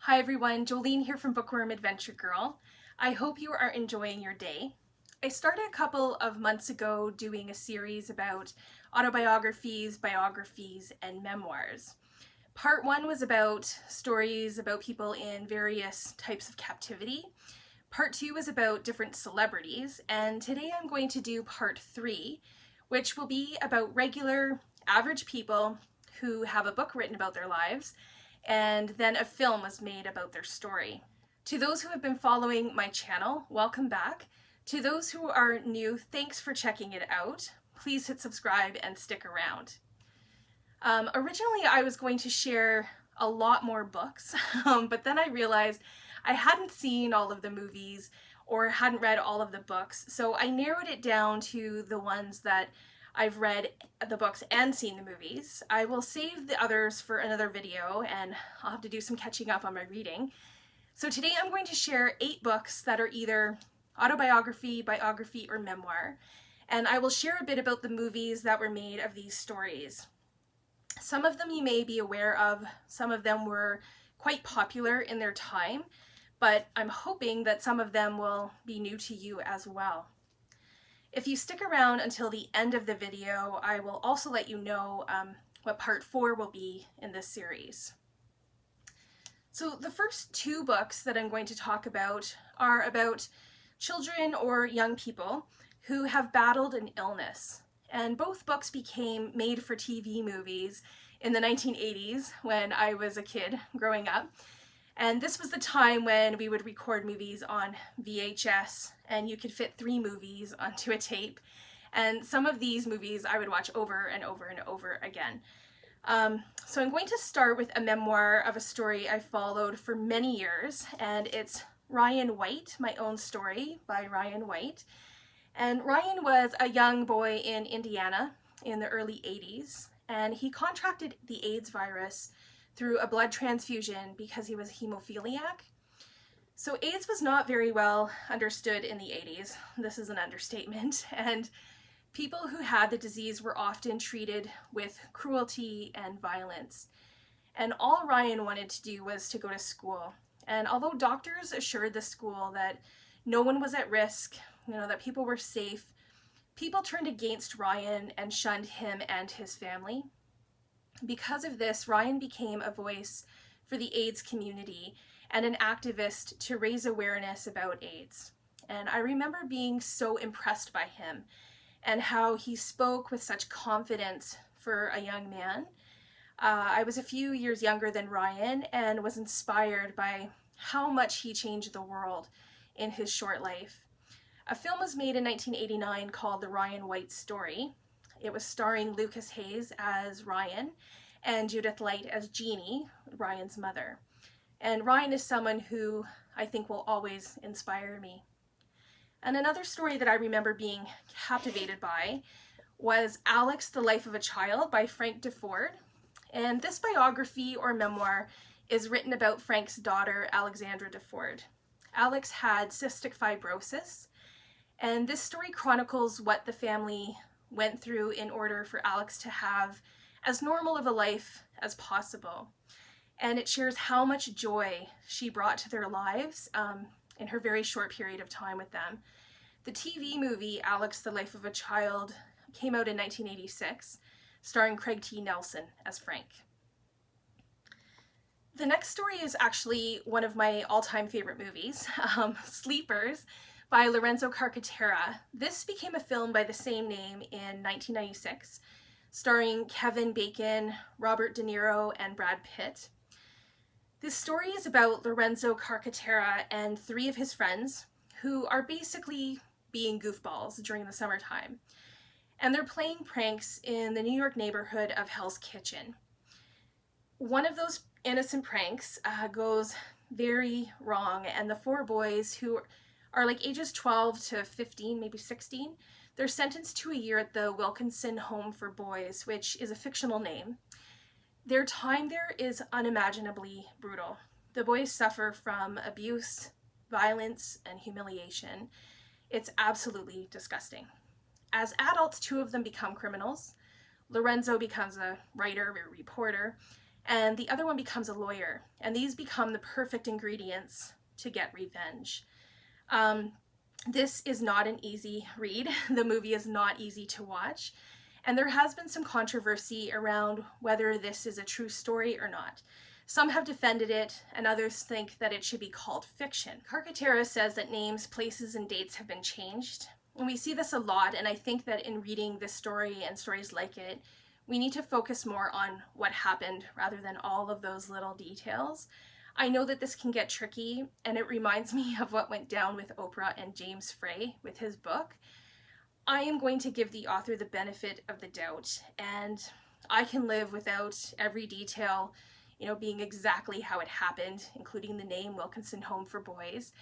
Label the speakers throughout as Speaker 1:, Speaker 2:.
Speaker 1: Hi everyone, Jolene here from Bookworm Adventure Girl. I hope you are enjoying your day. I started a couple of months ago doing a series about autobiographies, biographies, and memoirs. Part 1 was about stories about people in various types of captivity. Part 2 was about different celebrities, and today I'm going to do part 3, which will be about regular, average people who have a book written about their lives, and then a film was made about their story. To those who have been following my channel, welcome back. To those who are new, thanks for checking it out. Please hit subscribe and stick around. Originally, I was going to share a lot more books, but then I realized I hadn't seen all of the movies or hadn't read all of the books, so I narrowed it down to the ones that I've read the books and seen the movies. I will save the others for another video, and I'll have to do some catching up on my reading. So today I'm going to share 8 books that are either autobiography, biography, or memoir, and I will share a bit about the movies that were made of these stories. Some of them you may be aware of, some of them were quite popular in their time, but I'm hoping that some of them will be new to you as well. If you stick around until the end of the video, I will also let you know what part 4 will be in this series. So the first 2 books that I'm going to talk about are about children or young people who have battled an illness. And both books became made-for-TV movies in the 1980s when I was a kid growing up. And this was the time when we would record movies on VHS, and you could fit 3 movies onto a tape. And some of these movies I would watch over and over and over again. So I'm going to start with a memoir of a story I followed for many years, and it's Ryan White, My Own Story by Ryan White. And Ryan was a young boy in Indiana in the early 80s, and he contracted the AIDS virus through a blood transfusion because he was a hemophiliac. So AIDS was not very well understood in the 80s. This is an understatement. And people who had the disease were often treated with cruelty and violence. And all Ryan wanted to do was to go to school. And although doctors assured the school that no one was at risk, that people were safe, people turned against Ryan and shunned him and his family. Because of this, Ryan became a voice for the AIDS community and an activist to raise awareness about AIDS. And I remember being so impressed by him and how he spoke with such confidence for a young man. I was a few years younger than Ryan and was inspired by how much he changed the world in his short life. A film was made in 1989 called The Ryan White Story. It was starring Lukas as Ryan and Judith as Jeannie, Ryan's mother. And Ryan is someone who I think will always inspire me. And another story that I remember being captivated by was Alex, the Life of a Child by Frank DeFord. And this biography or memoir is written about Frank's daughter, Alexandra DeFord. Alex had cystic fibrosis, and this story chronicles what the family went through in order for Alex to have as normal of a life as possible. And it shares how much joy she brought to their lives in her very short period of time with them. The TV movie Alex, the Life of a Child came out in 1986, starring Craig T. Nelson as Frank. The next story is actually one of my all-time favorite movies, Sleepers, by Lorenzo Carcaterra. This became a film by the same name in 1996, starring Kevin Bacon, Robert DeNiro, and Brad Pitt. This story is about Lorenzo Carcaterra and 3 of his friends who are basically being goofballs during the summertime. And they're playing pranks in the New York neighborhood of Hell's Kitchen. One of those innocent pranks goes very wrong, and the 4 boys, who are like ages 12 to 15, maybe 16, they're sentenced to a year at the Wilkinson Home for Boys, which is a fictional name. Their time there is unimaginably brutal. The boys suffer from abuse, violence, and humiliation. It's absolutely disgusting. As adults, 2 of them become criminals. Lorenzo becomes a writer, a reporter, and the other one becomes a lawyer. And these become the perfect ingredients to get revenge. This is not an easy read. The movie is not easy to watch. And there has been some controversy around whether this is a true story or not. Some have defended it, and others think that it should be called fiction. Carcaterra says that names, places, and dates have been changed. And we see this a lot, and I think that in reading this story and stories like it, we need to focus more on what happened rather than all of those little details. I know that this can get tricky, and it reminds me of what went down with Oprah and James Frey with his book. I am going to give the author the benefit of the doubt, and I can live without every detail, being exactly how it happened, including the name Wilkinson Home for Boys,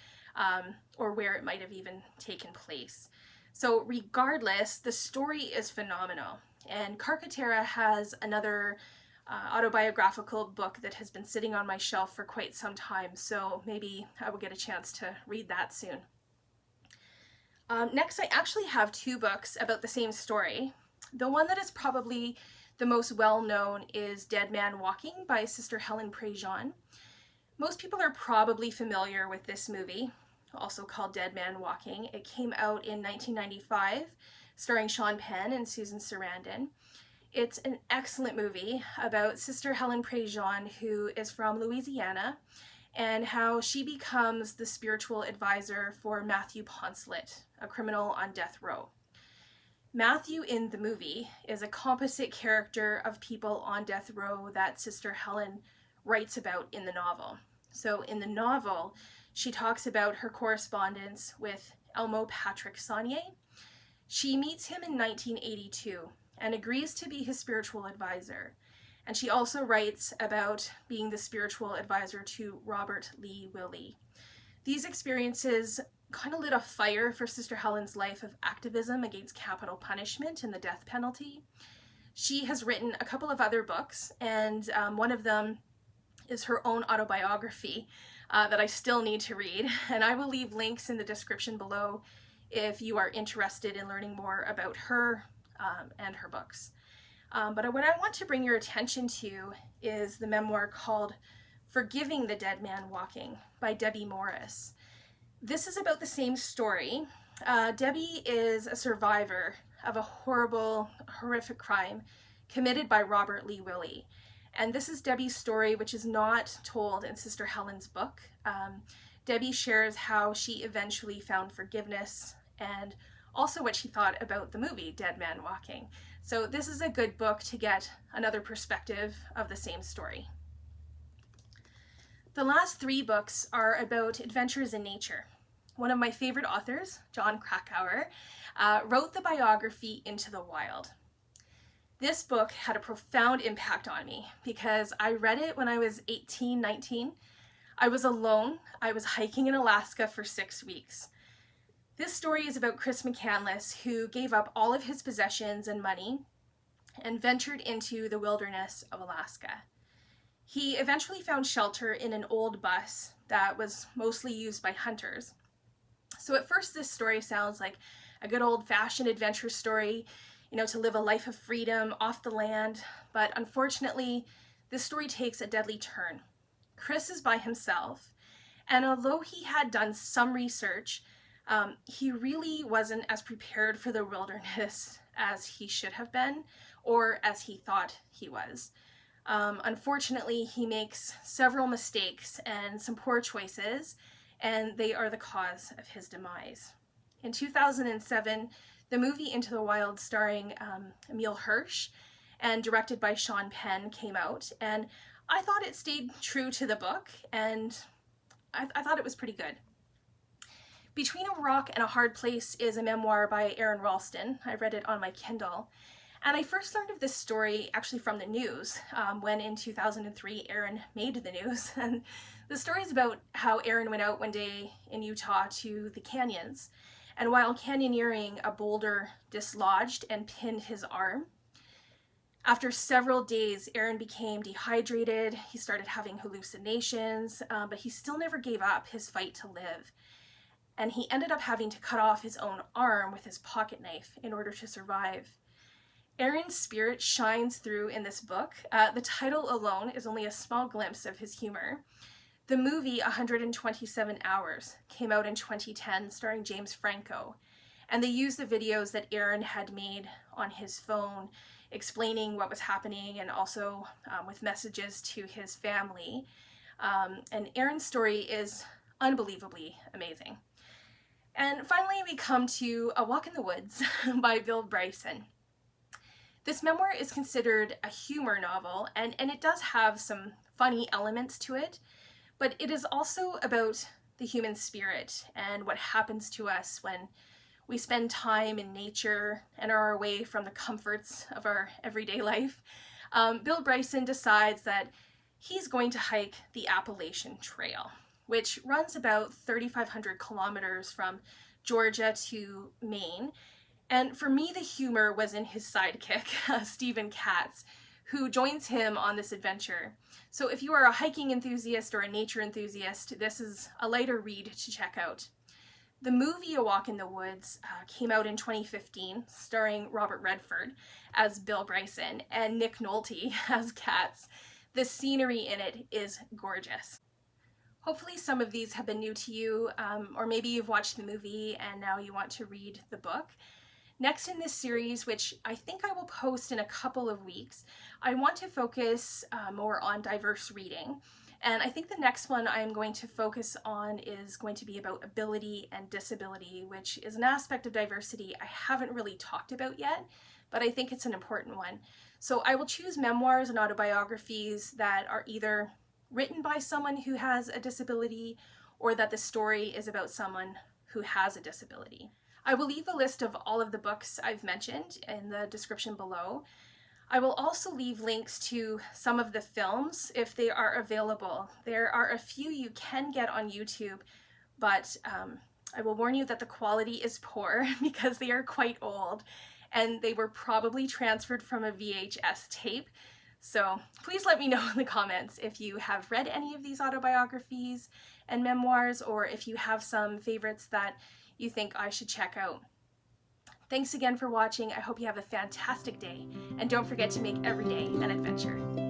Speaker 1: or where it might have even taken place. So regardless, the story is phenomenal. And Carcaterra has another autobiographical book that has been sitting on my shelf for quite some time, so maybe I will get a chance to read that soon. Next, I actually have two books about the same story. The one that is probably the most well-known is Dead Man Walking by Sister Helen Prejean. Most people are probably familiar with this movie, also called Dead Man Walking. It came out in 1995, starring Penn and Susan Sarandon. It's an excellent movie about Sister Helen Prejean, who is from Louisiana, and how she becomes the spiritual advisor for Matthew Poncelet, a criminal on death row. Matthew in the movie is a composite character of people on death row that Sister Helen writes about in the novel. So in the novel, she talks about her correspondence with Elmo Patrick Saunier. She meets him in 1982 and agrees to be his spiritual advisor. And she also writes about being the spiritual advisor to Robert Lee Willie. These experiences kind of lit a fire for Sister Helen's life of activism against capital punishment and the death penalty. She has written a couple of other books, and one of them is her own autobiography that I still need to read. And I will leave links in the description below if you are interested in learning more about her and her books. But what I want to bring your attention to is the memoir called Forgiving the Dead Man Walking by Debbie Morris. This is about the same story. Debbie is a survivor of a horrible, horrific crime committed by Robert Lee Willie. And this is Debbie's story, which is not told in Sister Helen's book. Debbie shares how she eventually found forgiveness and also what she thought about the movie Dead Man Walking. So this is a good book to get another perspective of the same story. The last three books are about adventures in nature. One of my favorite authors, Jon Krakauer, wrote the biography Into the Wild. This book had a profound impact on me because I read it when I was 18, 19. I was alone. I was hiking in Alaska for 6 weeks. This story is about Chris McCandless, who gave up all of his possessions and money and ventured into the wilderness of Alaska. He eventually found shelter in an old bus that was mostly used by hunters. So at first this story sounds like a good old-fashioned adventure story, to live a life of freedom off the land, but unfortunately this story takes a deadly turn. Chris is by himself, and although he had done some research, he really wasn't as prepared for the wilderness as he should have been, or as he thought he was. Unfortunately, he makes several mistakes and some poor choices, and they are the cause of his demise. In 2007, the movie Into the Wild, starring Emile Hirsch and directed by Penn, came out, and I thought it stayed true to the book, and I thought it was pretty good. Between a Rock and a Hard Place is a memoir by Aaron Ralston. I read it on my Kindle. And I first learned of this story actually from the news, when in 2003 Aaron made the news. And the story is about how Aaron went out one day in Utah to the canyons. And while canyoneering, a boulder dislodged and pinned his arm. After several days, Aaron became dehydrated. He started having hallucinations, but he still never gave up his fight to live. And he ended up having to cut off his own arm with his pocket knife in order to survive. Aaron's spirit shines through in this book. The title alone is only a small glimpse of his humor. The movie 127 Hours came out in 2010, starring James Franco, and they used the videos that Aaron had made on his phone explaining what was happening, and also with messages to his family. And Aaron's story is unbelievably amazing. And finally, we come to A Walk in the Woods by Bill Bryson. This memoir is considered a humor novel, and it does have some funny elements to it, but it is also about the human spirit and what happens to us when we spend time in nature and are away from the comforts of our everyday life. Bill Bryson decides that he's going to hike the Appalachian Trail, which runs about 3,500 kilometers from Georgia to Maine. And for me, the humor was in his sidekick, Stephen Katz, who joins him on this adventure. So if you are a hiking enthusiast or a nature enthusiast, this is a lighter read to check out. The movie A Walk in the Woods came out in 2015, starring Robert Redford as Bill Bryson and Nick Nolte as Katz. The scenery in it is gorgeous. Hopefully some of these have been new to you, or maybe you've watched the movie and now you want to read the book. Next in this series, which I think I will post in a couple of weeks, I want to focus more on diverse reading. And I think the next one I'm going to focus on is going to be about ability and disability, which is an aspect of diversity I haven't really talked about yet, but I think it's an important one. So I will choose memoirs and autobiographies that are either written by someone who has a disability or that the story is about someone who has a disability. I will leave a list of all of the books I've mentioned in the description below. I will also leave links to some of the films if they are available. There are a few you can get on YouTube, but I will warn you that the quality is poor because they are quite old and they were probably transferred from a VHS tape. So please let me know in the comments if you have read any of these autobiographies and memoirs, or if you have some favorites that you think I should check out. Thanks again for watching. I hope you have a fantastic day, and don't forget to make every day an adventure.